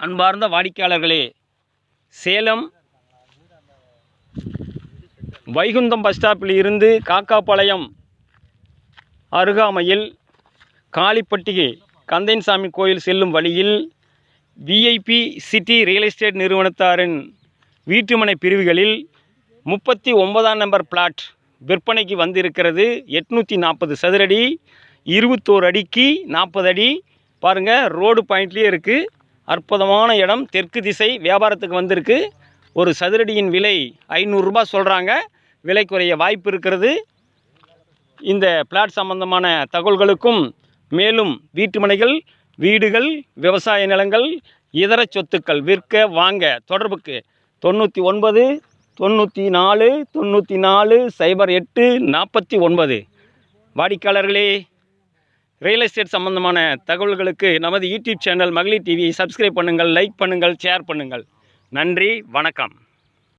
அன்பார்ந்த வாடிக்கையாளர்களே, சேலம் வைகுந்தம் பஸ் ஸ்டாப்பில் இருந்து காக்காபாளையம் அருகாமையில் காளிப்பட்டி கந்தையன்சாமி கோயில் செல்லும் வழியில் விஐபி சிட்டி ரியல் எஸ்டேட் நிறுவனத்தாரின் வீட்டுமனை பிரிவுகளில் 39ஆம் நம்பர் பிளாட் விற்பனைக்கு வந்திருக்கிறது. 840 சதுரடி, 21 அடிக்கு 40 அடி. பாருங்கள், ரோடு பாயிண்ட்லேயே இருக்குது. அற்புதமான இடம். தெற்கு திசை வியாபாரத்துக்கு வந்திருக்கு. ஒரு சதுரடியின் விலை 500 ரூபாய் சொல்கிறாங்க. விலை குறைய வாய்ப்பு இருக்கிறது. இந்த பிளாட் சம்பந்தமான தகவல்களுக்கும் மேலும் வீட்டுமனைகள், வீடுகள், விவசாய நிலங்கள், இதர சொத்துக்கள் விற்க வாங்க தொடர்புக்கு 99 94 94 08 49. வாடிக்கையாளர்களே, ரியல் எஸ்டேட் சம்பந்தமான தகவல்களுக்கு நமது யூடியூப் சேனல் மகளிர் டிவியை சப்ஸ்கிரைப் பண்ணுங்கள், லைக் பண்ணுங்கள், ஷேர் பண்ணுங்கள். நன்றி, வணக்கம்.